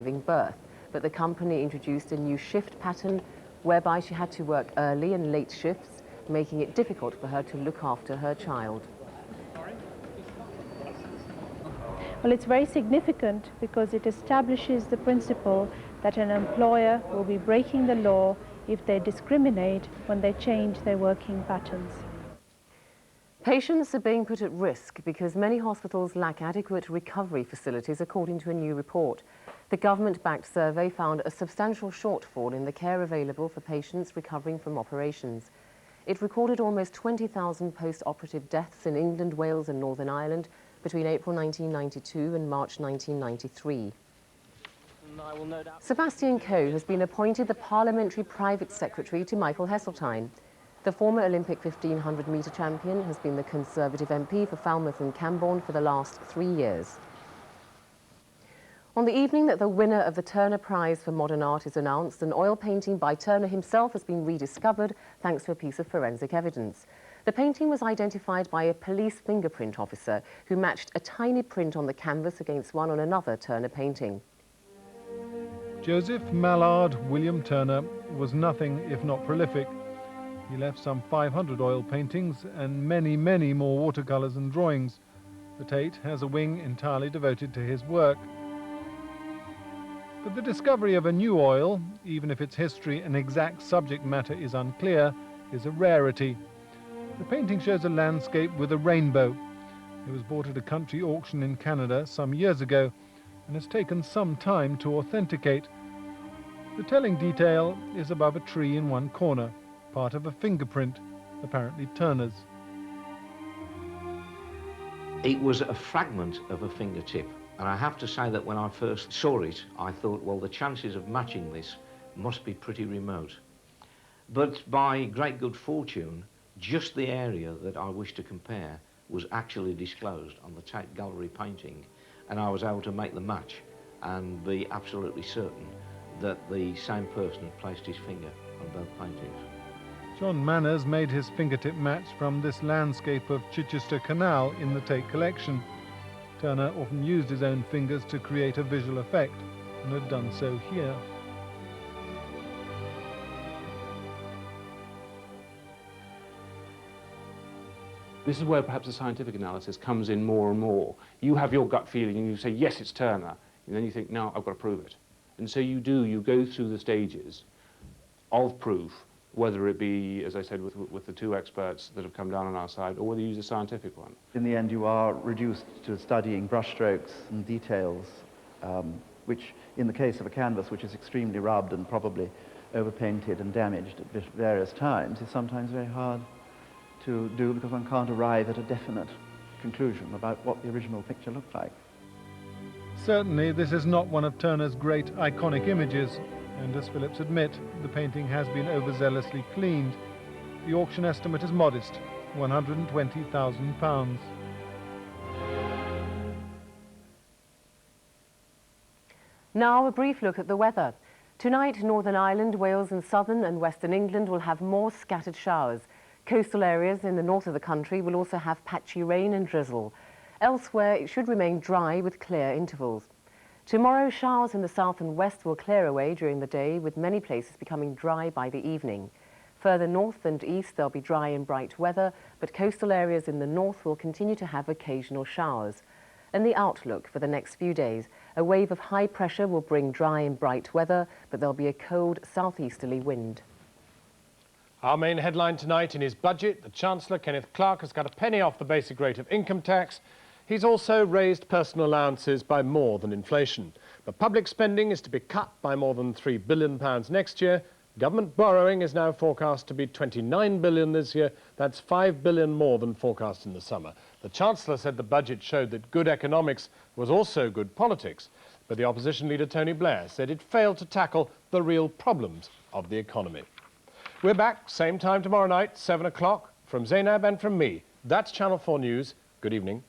giving birth, but the company introduced a new shift pattern whereby she had to work early and late shifts, making it difficult for her to look after her child. Well, it's very significant because it establishes the principle that an employer will be breaking the law if they discriminate when they change their working patterns. Patients are being put at risk because many hospitals lack adequate recovery facilities, according to a new report. The government-backed survey found a substantial shortfall in the care available for patients recovering from operations. It recorded almost 20,000 post-operative deaths in England, Wales and Northern Ireland between April 1992 and March 1993. Sebastian Coe has been appointed the Parliamentary Private Secretary to Michael Heseltine. The former Olympic 1500-metre champion has been the Conservative MP for Falmouth and Camborne for the last 3 years. On the evening that the winner of the Turner Prize for Modern Art is announced, an oil painting by Turner himself has been rediscovered thanks to a piece of forensic evidence. The painting was identified by a police fingerprint officer who matched a tiny print on the canvas against one on another Turner painting. Joseph Mallard William Turner was nothing if not prolific. He left some 500 oil paintings and many, many more watercolours and drawings. The Tate has a wing entirely devoted to his work. But the discovery of a new oil, even if its history and exact subject matter is unclear, is a rarity. The painting shows a landscape with a rainbow. It was bought at a country auction in Canada some years ago and has taken some time to authenticate. The telling detail is above a tree in one corner, part of a fingerprint, apparently Turner's. It was a fragment of a fingertip, and I have to say that when I first saw it, I thought, well, the chances of matching this must be pretty remote. But by great good fortune, just the area that I wished to compare was actually disclosed on the Tate Gallery painting, and I was able to make the match and be absolutely certain that the same person had placed his finger on both paintings. John Manners made his fingertip match from this landscape of Chichester Canal in the Tate collection. Turner often used his own fingers to create a visual effect, and had done so here. This is where perhaps the scientific analysis comes in more and more. You have your gut feeling and you say, yes, it's Turner. And then you think, no, I've got to prove it. And so you go through the stages of proof, whether it be, as I said, with the two experts that have come down on our side, or whether you use a scientific one. In the end, you are reduced to studying brushstrokes and details, which, in the case of a canvas which is extremely rubbed and probably overpainted and damaged at various times, is sometimes very hard to do because one can't arrive at a definite conclusion about what the original picture looked like. Certainly, this is not one of Turner's great iconic images, and as Phillips admit, the painting has been overzealously cleaned. The auction estimate is modest, £120,000. Now a brief look at the weather. Tonight, Northern Ireland, Wales and southern and western England will have more scattered showers. Coastal areas in the north of the country will also have patchy rain and drizzle. Elsewhere, it should remain dry with clear intervals. Tomorrow, showers in the south and west will clear away during the day, with many places becoming dry by the evening. Further north and east, there'll be dry and bright weather, but coastal areas in the north will continue to have occasional showers. And the outlook for the next few days, a wave of high pressure will bring dry and bright weather, but there'll be a cold southeasterly wind. Our main headline tonight: in his budget, the Chancellor, Kenneth Clarke, has cut a penny off the basic rate of income tax. He's also raised personal allowances by more than inflation. But public spending is to be cut by more than £3 billion next year. Government borrowing is now forecast to be £29 billion this year. That's £5 billion more than forecast in the summer. The Chancellor said the budget showed that good economics was also good politics. But the opposition leader, Tony Blair, said it failed to tackle the real problems of the economy. We're back, same time tomorrow night, 7 o'clock, from Zeinab and from me. That's Channel 4 News. Good evening.